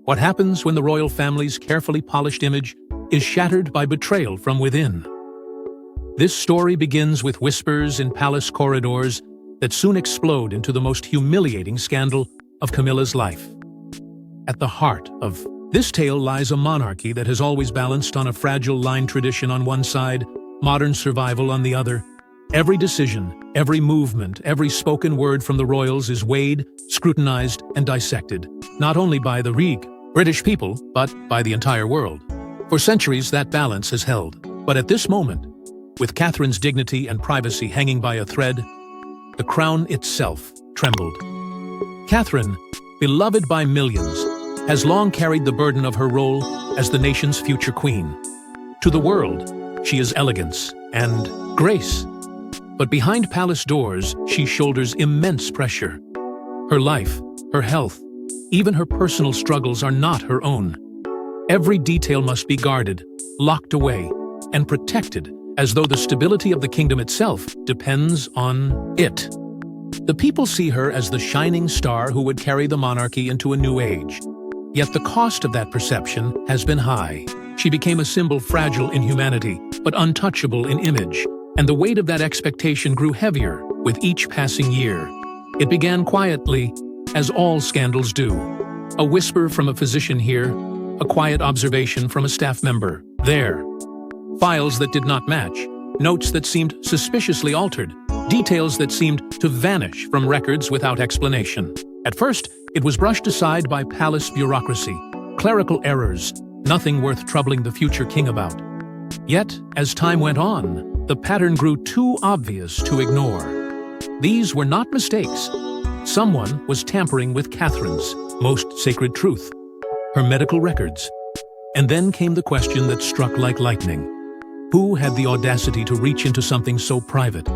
What happens when the royal family's carefully polished image is shattered by betrayal from within? This story begins with whispers in palace corridors that soon explode into the most humiliating scandal of Camilla's life. At the heart of this tale lies a monarchy that has always balanced on a fragile line tradition on one side, modern survival on the other. Every decision, every movement, every spoken word from the royals is weighed, scrutinized, and dissected, not only by the British people, but by the entire world. For centuries, that balance has held. But at this moment, with Catherine's dignity and privacy hanging by a thread, the crown itself trembled. Catherine, beloved by millions, has long carried the burden of her role as the nation's future queen. To the world, she is elegance and grace. But behind palace doors, she shoulders immense pressure. Her life, her health, even her personal struggles are not her own. Every detail must be guarded, locked away, and protected as though the stability of the kingdom itself depends on it. The people see her as the shining star who would carry the monarchy into a new age. Yet the cost of that perception has been high. She became a symbol fragile in humanity, but untouchable in image, and the weight of that expectation grew heavier with each passing year. It began quietly, as all scandals do. A whisper from a physician here, a quiet observation from a staff member there. Files that did not match, notes that seemed suspiciously altered, details that seemed to vanish from records without explanation. At first, it was brushed aside by palace bureaucracy, clerical errors, nothing worth troubling the future king about. Yet, as time went on, the pattern grew too obvious to ignore. These were not mistakes. Someone was tampering with Catherine's most sacred truth, her medical records. And then came the question that struck like lightning. Who had the audacity to reach into something so private,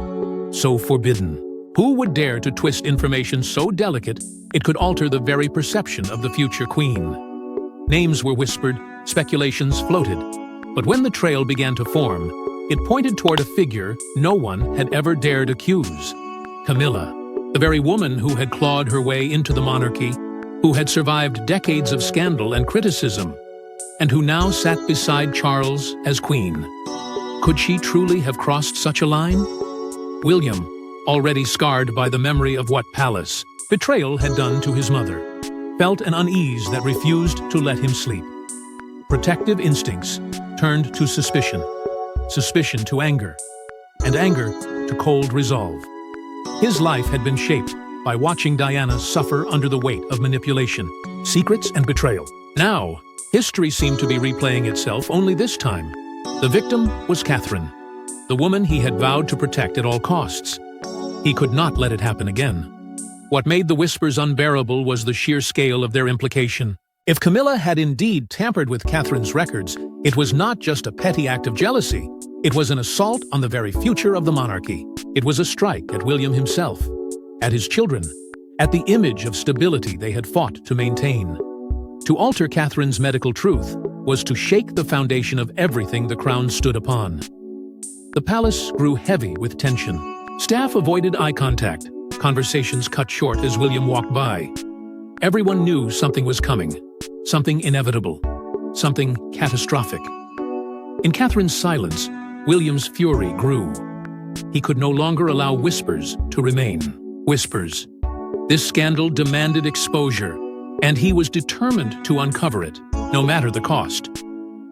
so forbidden? Who would dare to twist information so delicate it could alter the very perception of the future queen? Names were whispered, speculations floated, but when the trail began to form, it pointed toward a figure no one had ever dared accuse. Camilla, the very woman who had clawed her way into the monarchy, who had survived decades of scandal and criticism, and who now sat beside Charles as queen. Could she truly have crossed such a line? William, already scarred by the memory of what palace betrayal had done to his mother, felt an unease that refused to let him sleep. Protective instincts turned to suspicion, suspicion to anger, and anger to cold resolve. His life had been shaped by watching Diana suffer under the weight of manipulation, secrets, and betrayal. Now, history seemed to be replaying itself, only this time. The victim was Catherine, the woman he had vowed to protect at all costs. He could not let it happen again. What made the whispers unbearable was the sheer scale of their implication. If Camilla had indeed tampered with Catherine's records, it was not just a petty act of jealousy. It was an assault on the very future of the monarchy. It was a strike at William himself, at his children, at the image of stability they had fought to maintain. To alter Catherine's medical truth was to shake the foundation of everything the crown stood upon. The palace grew heavy with tension. Staff avoided eye contact. Conversations cut short as William walked by. Everyone knew something was coming, something inevitable, something catastrophic. In Catherine's silence, William's fury grew. He could no longer allow whispers to remain. Whispers. This scandal demanded exposure, and he was determined to uncover it, no matter the cost.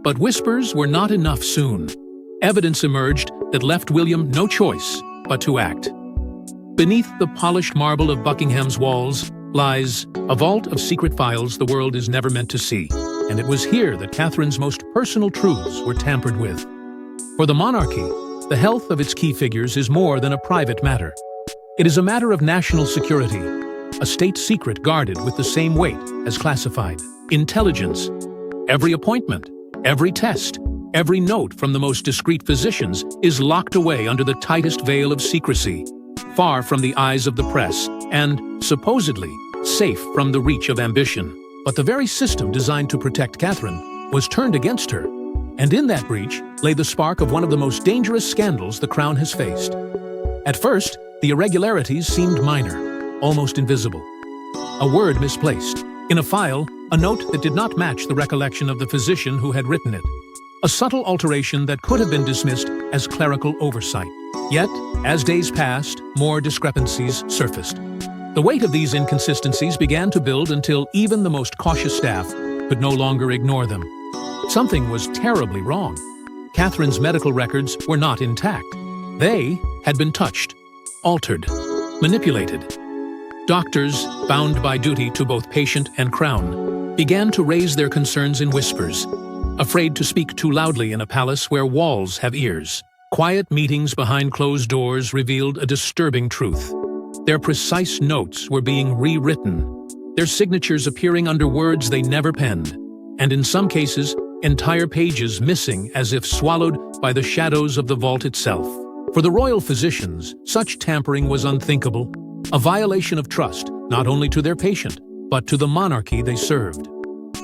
But whispers were not enough soon. Evidence emerged that left William no choice but to act. Beneath the polished marble of Buckingham's walls lies a vault of secret files the world is never meant to see, and it was here that Catherine's most personal truths were tampered with. For the monarchy, the health of its key figures is more than a private matter. It is a matter of national security, a state secret guarded with the same weight as classified intelligence. Every appointment, every test, every note from the most discreet physicians is locked away under the tightest veil of secrecy, far from the eyes of the press, and, supposedly, safe from the reach of ambition. But the very system designed to protect Catherine was turned against her, and in that breach lay the spark of one of the most dangerous scandals the crown has faced. At first, the irregularities seemed minor, almost invisible. A word misplaced. In a file, a note that did not match the recollection of the physician who had written it. A subtle alteration that could have been dismissed as clerical oversight. Yet, as days passed, more discrepancies surfaced. The weight of these inconsistencies began to build until even the most cautious staff could no longer ignore them. Something was terribly wrong. Catherine's medical records were not intact. They had been touched, altered, manipulated. Doctors, bound by duty to both patient and crown, began to raise their concerns in whispers, afraid to speak too loudly in a palace where walls have ears. Quiet meetings behind closed doors revealed a disturbing truth. Their precise notes were being rewritten, their signatures appearing under words they never penned, and in some cases, entire pages missing as if swallowed by the shadows of the vault itself. For the royal physicians, such tampering was unthinkable, a violation of trust not only to their patient, but to the monarchy they served.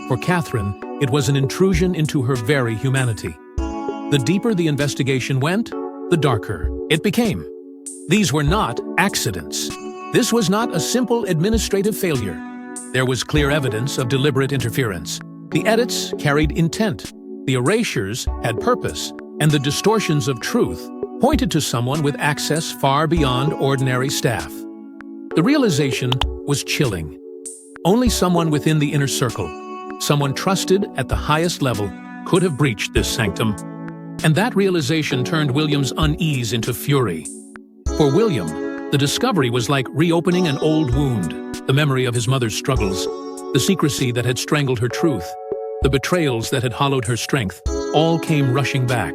For Catherine, it was an intrusion into her very humanity. The deeper the investigation went, the darker it became. These were not accidents. This was not a simple administrative failure. There was clear evidence of deliberate interference. The edits carried intent, the erasures had purpose, and the distortions of truth pointed to someone with access far beyond ordinary staff. The realization was chilling. Only someone within the inner circle, someone trusted at the highest level, could have breached this sanctum. And that realization turned William's unease into fury. For William, the discovery was like reopening an old wound, the memory of his mother's struggles, the secrecy that had strangled her truth, the betrayals that had hollowed her strength, all came rushing back.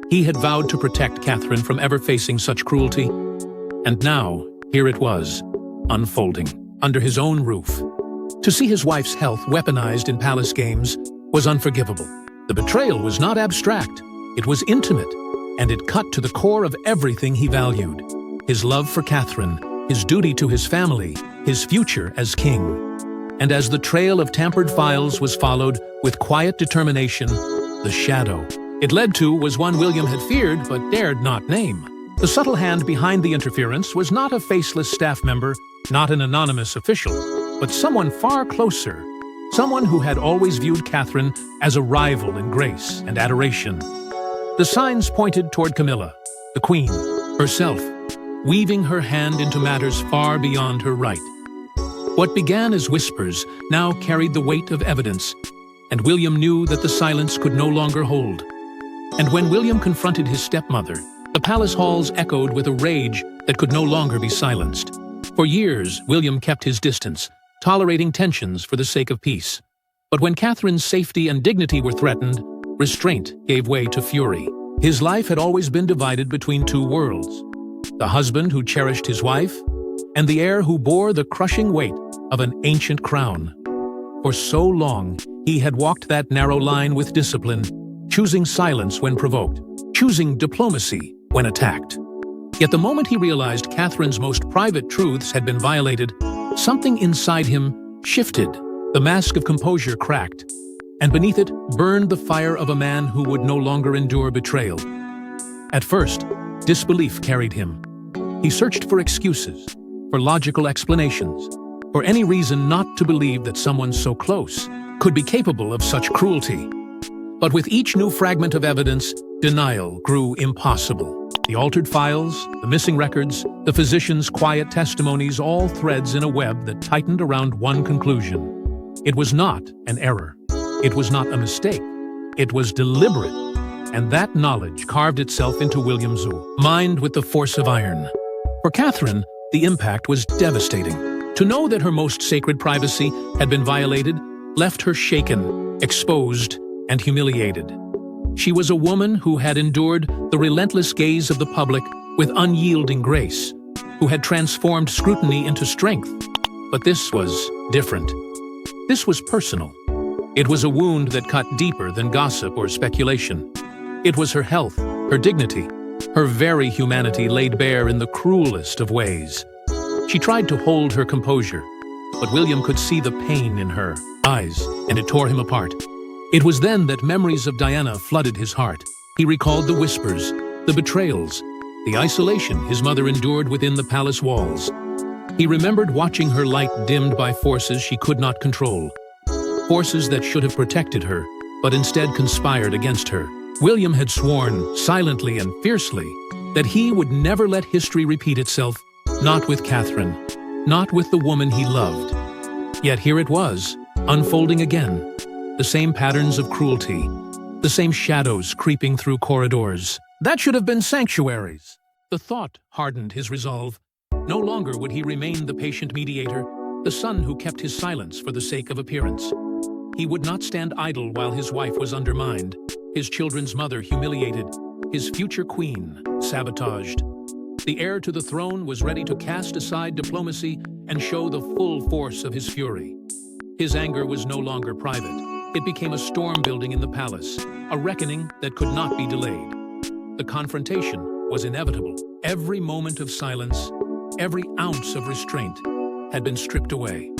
He had vowed to protect Catherine from ever facing such cruelty, and now, here it was, unfolding, under his own roof. To see his wife's health weaponized in palace games was unforgivable. The betrayal was not abstract, it was intimate, and it cut to the core of everything he valued. His love for Catherine, his duty to his family, his future as king. And as the trail of tampered files was followed with quiet determination, the shadow it led to was one William had feared but dared not name. The subtle hand behind the interference was not a faceless staff member, not an anonymous official, but someone far closer, someone who had always viewed Catherine as a rival in grace and adoration. The signs pointed toward Camilla, the queen, herself, weaving her hand into matters far beyond her right. What began as whispers now carried the weight of evidence, and William knew that the silence could no longer hold. And when William confronted his stepmother, the palace halls echoed with a rage that could no longer be silenced. For years, William kept his distance, tolerating tensions for the sake of peace. But when Catherine's safety and dignity were threatened, restraint gave way to fury. His life had always been divided between two worlds: the husband who cherished his wife, and the heir who bore the crushing weight of an ancient crown. For so long, he had walked that narrow line with discipline, choosing silence when provoked, choosing diplomacy when attacked. Yet the moment he realized Catherine's most private truths had been violated, something inside him shifted. The mask of composure cracked, and beneath it burned the fire of a man who would no longer endure betrayal. At first, disbelief carried him. He searched for excuses, for logical explanations, for any reason not to believe that someone so close could be capable of such cruelty. But with each new fragment of evidence, denial grew impossible. The altered files, the missing records, the physician's quiet testimonies, all threads in a web that tightened around one conclusion. It was not an error. It was not a mistake. It was deliberate. And that knowledge carved itself into William's mind with the force of iron. For Catherine, the impact was devastating. To know that her most sacred privacy had been violated left her shaken, exposed, and humiliated. She was a woman who had endured the relentless gaze of the public with unyielding grace, who had transformed scrutiny into strength. But this was different. This was personal. It was a wound that cut deeper than gossip or speculation. It was her health, her dignity, her very humanity laid bare in the cruelest of ways. She tried to hold her composure, but William could see the pain in her eyes, and it tore him apart. It was then that memories of Diana flooded his heart. He recalled the whispers, the betrayals, the isolation his mother endured within the palace walls. He remembered watching her light dimmed by forces she could not control. forces that should have protected her, but instead conspired against her. William had sworn, silently and fiercely, that he would never let history repeat itself, not with Catherine, not with the woman he loved. Yet here it was, unfolding again, the same patterns of cruelty, the same shadows creeping through corridors. That should have been sanctuaries. The thought hardened his resolve. No longer would he remain the patient mediator, the son who kept his silence for the sake of appearance. He would not stand idle while his wife was undermined, his children's mother humiliated, his future queen sabotaged. The heir to the throne was ready to cast aside diplomacy and show the full force of his fury. His anger was no longer private. It became a storm building in the palace, a reckoning that could not be delayed. The confrontation was inevitable. Every moment of silence, every ounce of restraint had been stripped away.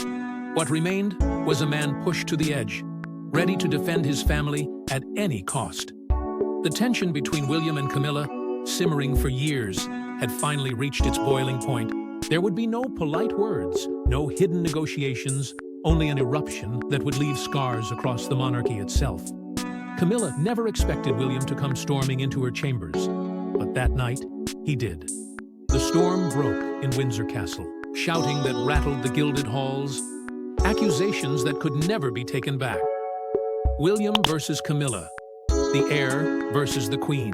What remained was a man pushed to the edge, ready to defend his family at any cost. The tension between William and Camilla, simmering for years, had finally reached its boiling point. There would be no polite words, no hidden negotiations, only an eruption that would leave scars across the monarchy itself. Camilla never expected William to come storming into her chambers, but that night, he did. The storm broke in Windsor Castle, shouting that rattled the gilded halls, accusations that could never be taken back. William versus Camilla, the heir versus the queen.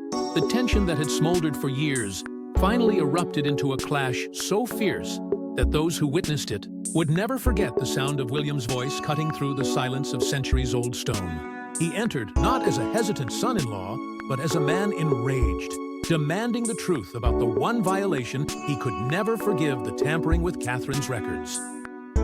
The tension that had smoldered for years finally erupted into a clash so fierce that those who witnessed it would never forget the sound of William's voice cutting through the silence of centuries-old stone. He entered not as a hesitant son-in-law, but as a man enraged, demanding the truth about the one violation he could never forgive: the tampering with Catherine's records.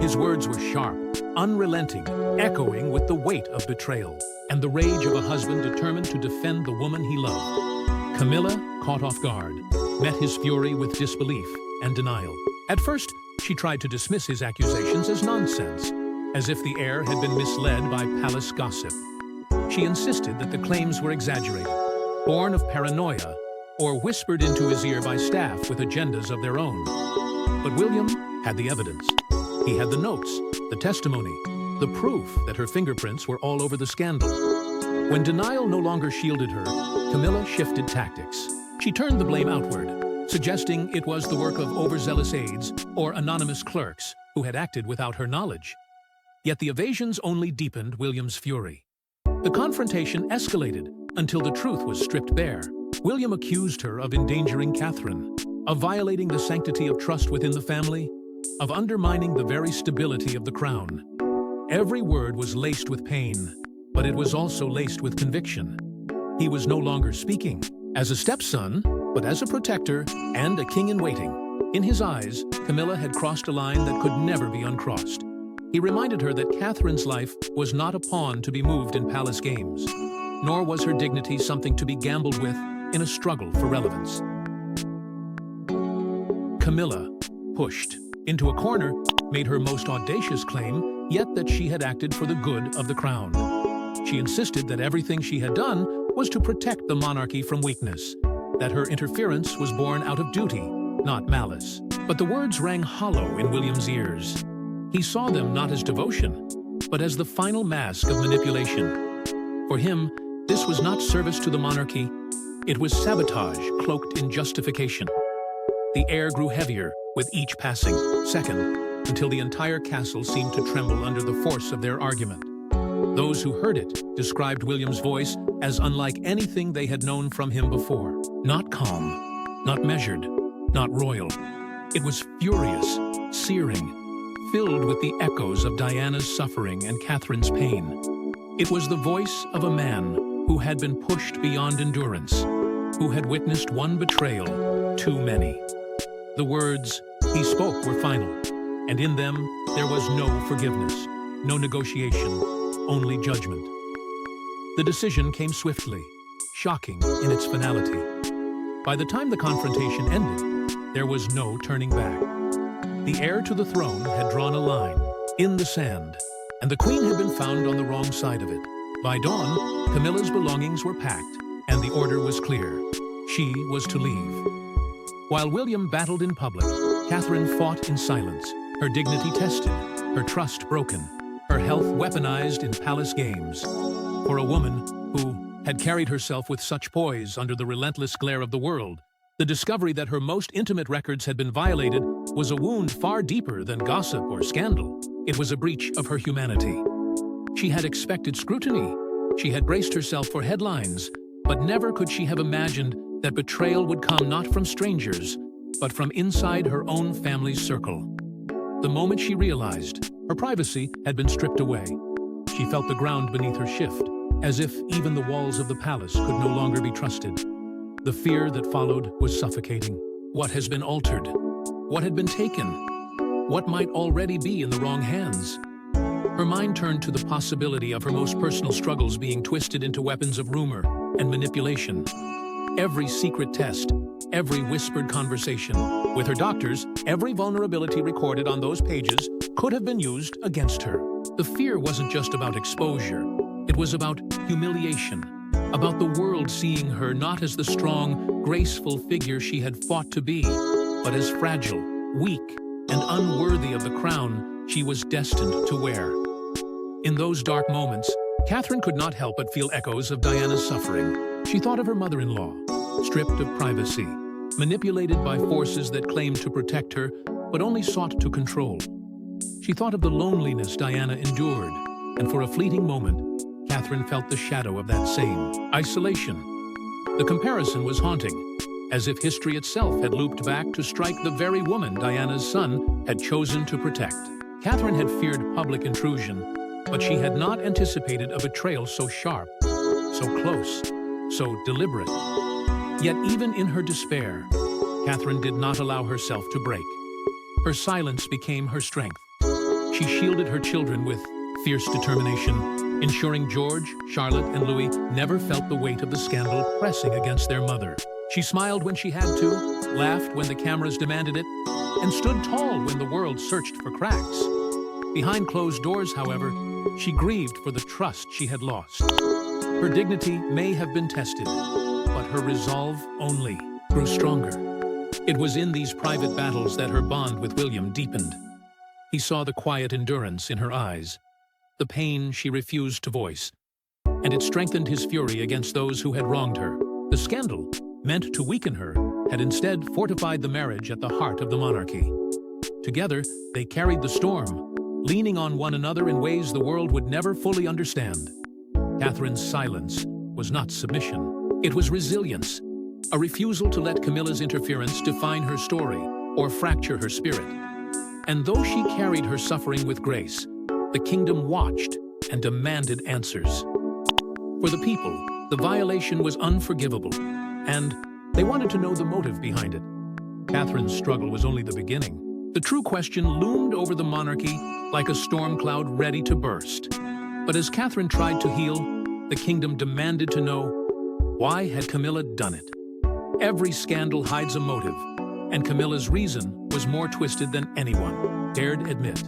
His words were sharp, unrelenting, echoing with the weight of betrayal, and the rage of a husband determined to defend the woman he loved. Camilla, caught off guard, met his fury with disbelief and denial. At first, she tried to dismiss his accusations as nonsense, as if the heir had been misled by palace gossip. She insisted that the claims were exaggerated, born of paranoia, or whispered into his ear by staff with agendas of their own. But William had the evidence. He had the notes, the testimony, the proof that her fingerprints were all over the scandal. When denial no longer shielded her, Camilla shifted tactics. She turned the blame outward, suggesting it was the work of overzealous aides or anonymous clerks who had acted without her knowledge. Yet the evasions only deepened William's fury. The confrontation escalated until the truth was stripped bare. William accused her of endangering Catherine, of violating the sanctity of trust within the family, of undermining the very stability of the crown. Every word was laced with pain, but it was also laced with conviction. He was no longer speaking as a stepson, but as a protector and a king-in-waiting. In his eyes, Camilla had crossed a line that could never be uncrossed. He reminded her that Catherine's life was not a pawn to be moved in palace games, nor was her dignity something to be gambled with in a struggle for relevance. Camilla, pushed into a corner, made her most audacious claim, yet that she had acted for the good of the crown. She insisted that everything she had done was to protect the monarchy from weakness, that her interference was born out of duty, not malice. But the words rang hollow in William's ears. He saw them not as devotion, but as the final mask of manipulation. For him, this was not service to the monarchy, it was sabotage cloaked in justification. The air grew heavier with each passing second, until the entire castle seemed to tremble under the force of their argument. Those who heard it described William's voice as unlike anything they had known from him before. Not calm, not measured, not royal. It was furious, searing, filled with the echoes of Diana's suffering and Catherine's pain. It was the voice of a man who had been pushed beyond endurance, who had witnessed one betrayal too many. The words he spoke were final, and in them there was no forgiveness, no negotiation, only judgment. The decision came swiftly, shocking in its finality. By the time the confrontation ended, there was no turning back. The heir to the throne had drawn a line in the sand, and the queen had been found on the wrong side of it. By dawn, Camilla's belongings were packed, and the order was clear. She was to leave. While William battled in public, Catherine fought in silence, her dignity tested, her trust broken. her health weaponized in palace games. For a woman who had carried herself with such poise under the relentless glare of the world, the discovery that her most intimate records had been violated was a wound far deeper than gossip or scandal. It was a breach of her humanity. She had expected scrutiny. She had braced herself for headlines, but never could she have imagined that betrayal would come not from strangers, but from inside her own family's circle. The moment she realized, her privacy had been stripped away. She felt the ground beneath her shift, as if even the walls of the palace could no longer be trusted. The fear that followed was suffocating. What has been altered? What had been taken? What might already be in the wrong hands? Her mind turned to the possibility of her most personal struggles being twisted into weapons of rumor and manipulation. Every secret test, every whispered conversation with her doctors, every vulnerability recorded on those pages could have been used against her. The fear wasn't just about exposure. It was about humiliation, about the world seeing her not as the strong, graceful figure she had fought to be, but as fragile, weak, and unworthy of the crown she was destined to wear. In those dark moments, Catherine could not help but feel echoes of Diana's suffering. She thought of her mother-in-law, stripped of privacy, manipulated by forces that claimed to protect her, but only sought to control. She thought of the loneliness Diana endured, and for a fleeting moment, Catherine felt the shadow of that same isolation. The comparison was haunting, as if history itself had looped back to strike the very woman Diana's son had chosen to protect. Catherine had feared public intrusion, but she had not anticipated a betrayal so sharp, so close, so deliberate. Yet even in her despair, Catherine did not allow herself to break. Her silence became her strength. She shielded her children with fierce determination, ensuring George, Charlotte, and Louis never felt the weight of the scandal pressing against their mother. She smiled when she had to, laughed when the cameras demanded it, and stood tall when the world searched for cracks. Behind closed doors, however, she grieved for the trust she had lost. Her dignity may have been tested, but her resolve only grew stronger. It was in these private battles that her bond with William deepened. He saw the quiet endurance in her eyes, the pain she refused to voice, and it strengthened his fury against those who had wronged her. The scandal, meant to weaken her, had instead fortified the marriage at the heart of the monarchy. Together, they carried the storm, leaning on one another in ways the world would never fully understand. Catherine's silence was not submission. It was resilience, a refusal to let Camilla's interference define her story or fracture her spirit. And though she carried her suffering with grace, the kingdom watched and demanded answers. For the people, the violation was unforgivable, and they wanted to know the motive behind it. Catherine's struggle was only the beginning. The true question loomed over the monarchy like a storm cloud ready to burst. But as Catherine tried to heal, the kingdom demanded to know, why had Camilla done it? Every scandal hides a motive, and Camilla's reason was more twisted than anyone dared admit.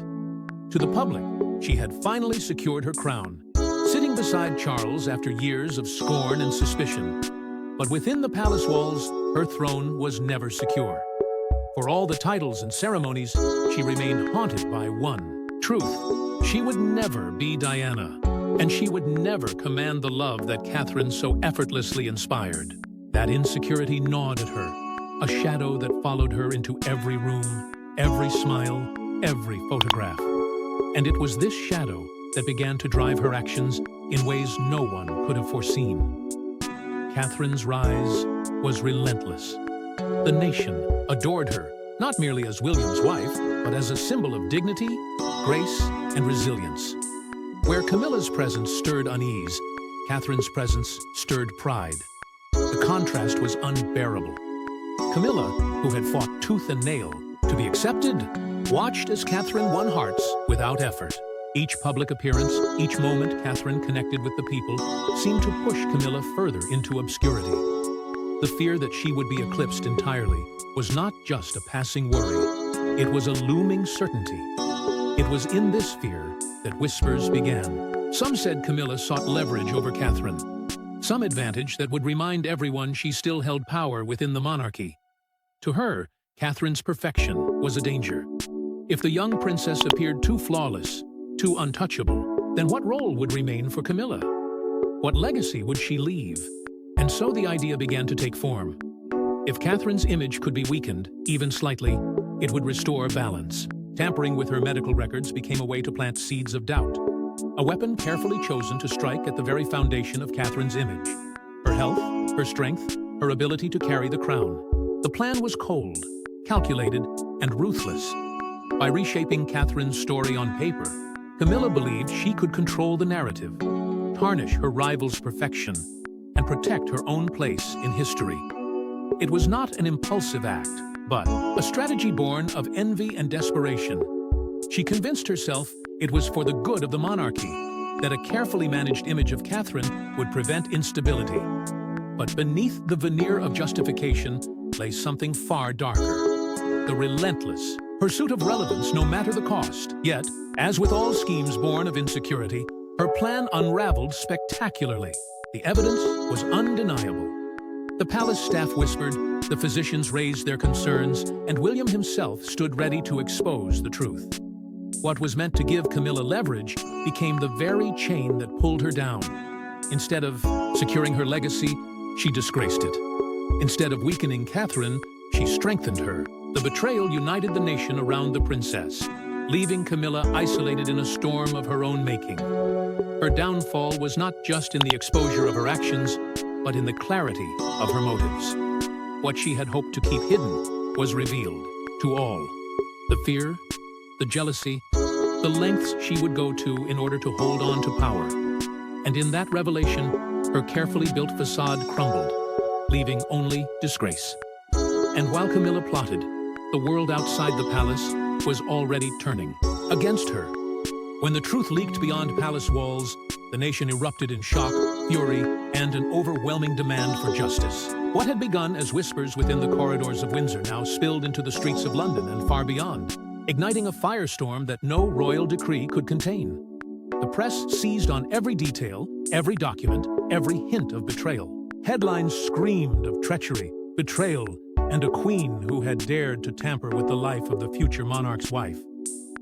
To the public, she had finally secured her crown, sitting beside Charles after years of scorn and suspicion. But within the palace walls, her throne was never secure. For all the titles and ceremonies, she remained haunted by one truth. She would never be Diana, and she would never command the love that Catherine so effortlessly inspired. That insecurity gnawed at her, a shadow that followed her into every room, every smile, every photograph. And it was this shadow that began to drive her actions in ways no one could have foreseen. Catherine's rise was relentless. The nation adored her, not merely as William's wife, but as a symbol of dignity, grace, and resilience. Where Camilla's presence stirred unease, Catherine's presence stirred pride. The contrast was unbearable. Camilla, who had fought tooth and nail to be accepted, watched as Catherine won hearts without effort. Each public appearance, each moment Catherine connected with the people, seemed to push Camilla further into obscurity. The fear that she would be eclipsed entirely was not just a passing worry. It was a looming certainty. It was in this fear that whispers began. Some said Camilla sought leverage over Catherine, some advantage that would remind everyone she still held power within the monarchy. To her, Catherine's perfection was a danger. If the young princess appeared too flawless, Too untouchable, then what role would remain for Camilla? What legacy would she leave? And so the idea began to take form. If Catherine's image could be weakened, even slightly, it would restore balance. Tampering with her medical records became a way to plant seeds of doubt. A weapon carefully chosen to strike at the very foundation of Catherine's image. Her health, her strength, her ability to carry the crown. The plan was cold, calculated, and ruthless. By reshaping Catherine's story on paper, Camilla believed she could control the narrative, tarnish her rival's perfection, and protect her own place in history. It was not an impulsive act, but a strategy born of envy and desperation. She convinced herself it was for the good of the monarchy, that a carefully managed image of Catherine would prevent instability. But beneath the veneer of justification lay something far darker. The relentless pursuit of relevance no matter the cost. Yet, as with all schemes born of insecurity, her plan unraveled spectacularly. The evidence was undeniable. The palace staff whispered, the physicians raised their concerns, and William himself stood ready to expose the truth. What was meant to give Camilla leverage became the very chain that pulled her down. Instead of securing her legacy, she disgraced it. Instead of weakening Catherine, she strengthened her. The betrayal united the nation around the princess, leaving Camilla isolated in a storm of her own making. Her downfall was not just in the exposure of her actions, but in the clarity of her motives. What she had hoped to keep hidden was revealed to all. The fear, the jealousy, the lengths she would go to in order to hold on to power. And in that revelation, her carefully built facade crumbled, leaving only disgrace. And while Camilla plotted, the world outside the palace was already turning against her. When the truth leaked beyond palace walls, the nation erupted in shock, fury, and an overwhelming demand for justice. What had begun as whispers within the corridors of Windsor now spilled into the streets of London and far beyond, igniting a firestorm that no royal decree could contain. The press seized on every detail, every document, every hint of betrayal. Headlines screamed of treachery, betrayal, and a queen who had dared to tamper with the life of the future monarch's wife.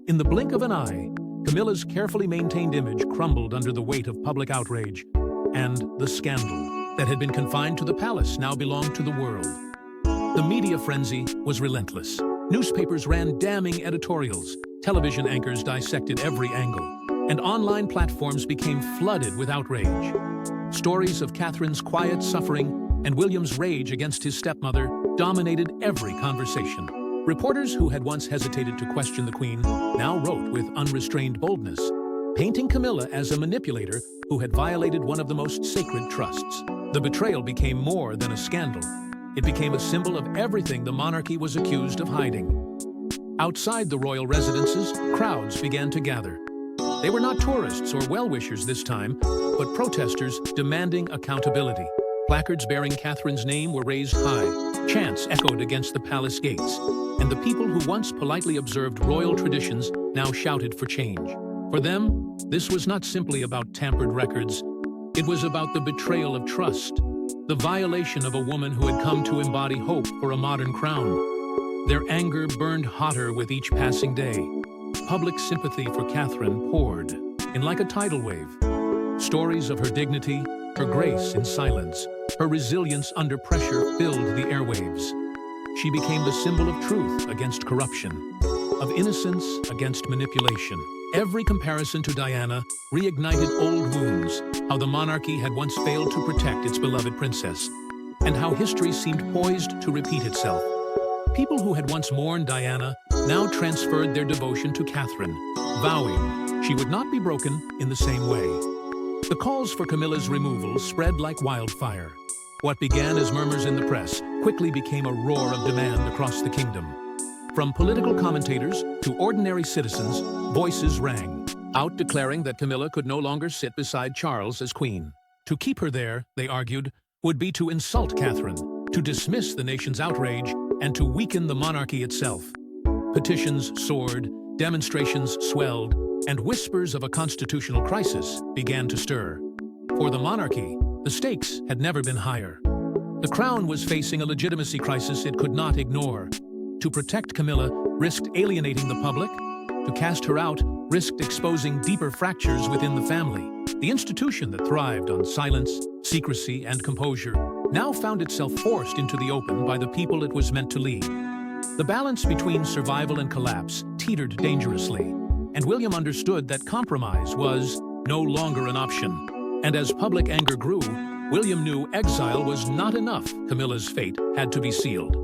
In the blink of an eye, Camilla's carefully maintained image crumbled under the weight of public outrage, and the scandal that had been confined to the palace now belonged to the world. The media frenzy was relentless. Newspapers ran damning editorials, television anchors dissected every angle, and online platforms became flooded with outrage. Stories of Catherine's quiet suffering and William's rage against his stepmother dominated every conversation. Reporters who had once hesitated to question the Queen now wrote with unrestrained boldness, painting Camilla as a manipulator who had violated one of the most sacred trusts. The betrayal became more than a scandal. It became a symbol of everything the monarchy was accused of hiding. Outside the royal residences, crowds began to gather. They were not tourists or well-wishers this time, but protesters demanding accountability. Placards bearing Catherine's name were raised high. Chants echoed against the palace gates, and the people who once politely observed royal traditions now shouted for change. For them, this was not simply about tampered records. It was about the betrayal of trust, the violation of a woman who had come to embody hope for a modern crown. Their anger burned hotter with each passing day. Public sympathy for Catherine poured in like a tidal wave. Stories of her dignity, her grace in silence, her resilience under pressure filled the airwaves. She became the symbol of truth against corruption, of innocence against manipulation. Every comparison to Diana reignited old wounds, how the monarchy had once failed to protect its beloved princess, and how history seemed poised to repeat itself. People who had once mourned Diana now transferred their devotion to Catherine, vowing she would not be broken in the same way. The calls for Camilla's removal spread like wildfire. What began as murmurs in the press quickly became a roar of demand across the kingdom. From political commentators to ordinary citizens, voices rang, out declaring that Camilla could no longer sit beside Charles as queen. To keep her there, they argued, would be to insult Catherine, to dismiss the nation's outrage, and to weaken the monarchy itself. Petitions soared, demonstrations swelled, and whispers of a constitutional crisis began to stir. For the monarchy, the stakes had never been higher. The crown was facing a legitimacy crisis it could not ignore. To protect Camilla risked alienating the public, To cast her out risked exposing deeper fractures within the family. The institution that thrived on silence, secrecy, and composure now found itself forced into the open by the people it was meant to lead. The balance between survival and collapse teetered dangerously, and William understood that compromise was no longer an option. And as public anger grew, William knew exile was not enough. Camilla's fate had to be sealed.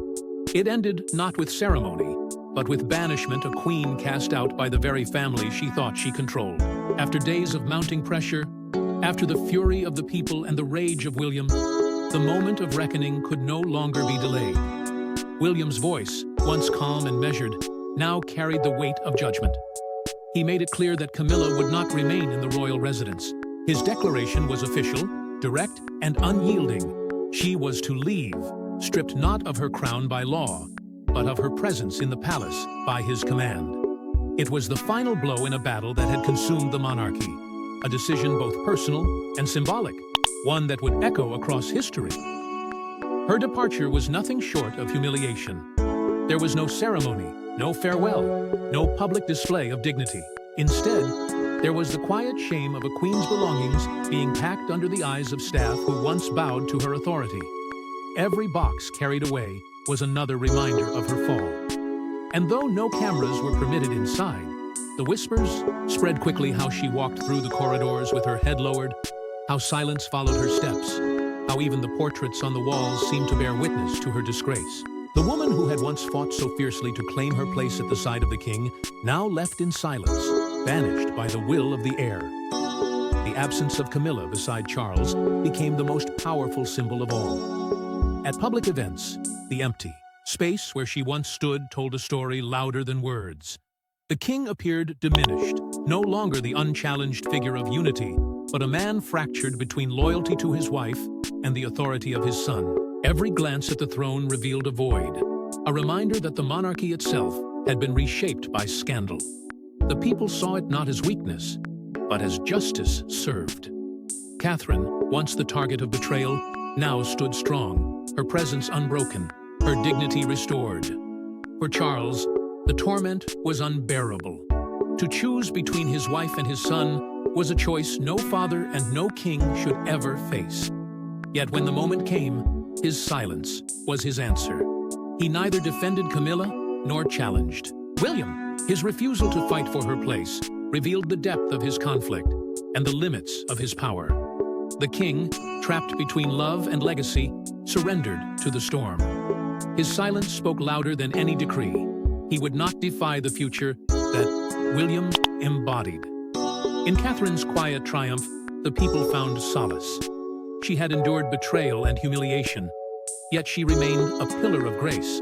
It ended not with ceremony, but with banishment, a queen cast out by the very family she thought she controlled. After days of mounting pressure, after the fury of the people and the rage of William, the moment of reckoning could no longer be delayed. William's voice, once calm and measured, now carried the weight of judgment. He made it clear that Camilla would not remain in the royal residence. His declaration was official, direct, and unyielding. She was to leave, stripped not of her crown by law, but of her presence in the palace by his command. It was the final blow in a battle that had consumed the monarchy, a decision both personal and symbolic, one that would echo across history. Her departure was nothing short of humiliation. There was no ceremony, no farewell, no public display of dignity. Instead, there was the quiet shame of a queen's belongings being packed under the eyes of staff who once bowed to her authority. Every box carried away was another reminder of her fall. And though no cameras were permitted inside, the whispers spread quickly how she walked through the corridors with her head lowered, how silence followed her steps, how even the portraits on the walls seemed to bear witness to her disgrace. The woman who had once fought so fiercely to claim her place at the side of the king, now left in silence, banished by the will of the heir. The absence of Camilla beside Charles became the most powerful symbol of all. At public events, the empty space where she once stood told a story louder than words. The king appeared diminished, no longer the unchallenged figure of unity, but a man fractured between loyalty to his wife and the authority of his son. Every glance at the throne revealed a void, a reminder that the monarchy itself had been reshaped by scandal. The people saw it not as weakness, but as justice served. Catherine, once the target of betrayal, now stood strong, her presence unbroken, her dignity restored. For Charles, the torment was unbearable. To choose between his wife and his son was a choice no father and no king should ever face. Yet when the moment came, his silence was his answer. He neither defended Camilla nor challenged. William, his refusal to fight for her place, revealed the depth of his conflict and the limits of his power. The king, trapped between love and legacy, surrendered to the storm. His silence spoke louder than any decree. He would not defy the future that William embodied. In Catherine's quiet triumph, the people found solace. She had endured betrayal and humiliation, yet she remained a pillar of grace.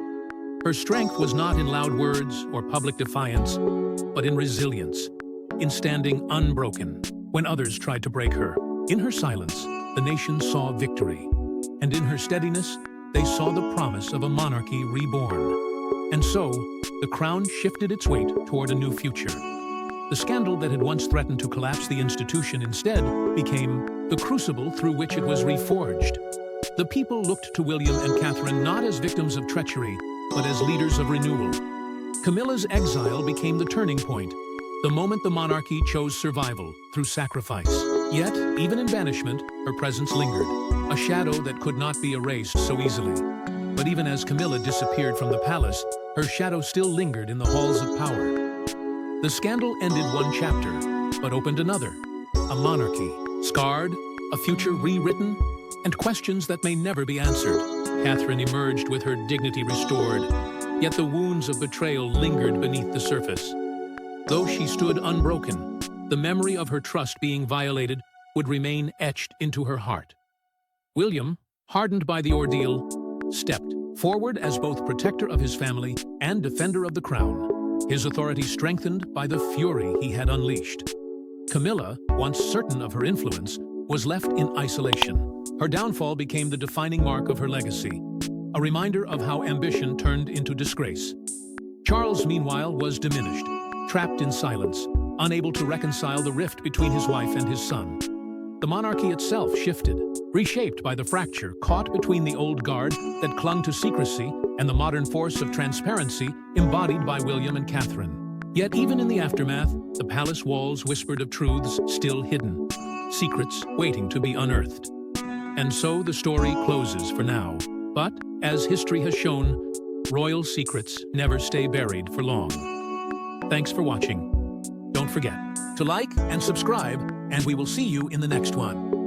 Her strength was not in loud words or public defiance, but in resilience, in standing unbroken when others tried to break her. In her silence, the nation saw victory, and in her steadiness, they saw the promise of a monarchy reborn. And so, the crown shifted its weight toward a new future. The scandal that had once threatened to collapse the institution instead became the crucible through which it was reforged. The people looked to William and Catherine not as victims of treachery, but as leaders of renewal. Camilla's exile became the turning point, the moment the monarchy chose survival through sacrifice. Yet, even in banishment, her presence lingered, a shadow that could not be erased so easily. But even as Camilla disappeared from the palace, her shadow still lingered in the halls of power. The scandal ended one chapter, but opened another. A monarchy, scarred, a future rewritten, and questions that may never be answered. Catherine emerged with her dignity restored, yet the wounds of betrayal lingered beneath the surface. Though she stood unbroken, the memory of her trust being violated would remain etched into her heart. William, hardened by the ordeal, stepped forward as both protector of his family and defender of the crown, his authority strengthened by the fury he had unleashed. Camilla, once certain of her influence, was left in isolation. Her downfall became the defining mark of her legacy, a reminder of how ambition turned into disgrace. Charles, meanwhile, was diminished, trapped in silence, unable to reconcile the rift between his wife and his son. The monarchy itself shifted, reshaped by the fracture caught between the old guard that clung to secrecy and the modern force of transparency embodied by William and Catherine. Yet even in the aftermath, the palace walls whispered of truths still hidden, secrets waiting to be unearthed. And so the story closes for now. But, as history has shown, royal secrets never stay buried for long. Thanks for watching. Don't forget to like and subscribe, and we will see you in the next one.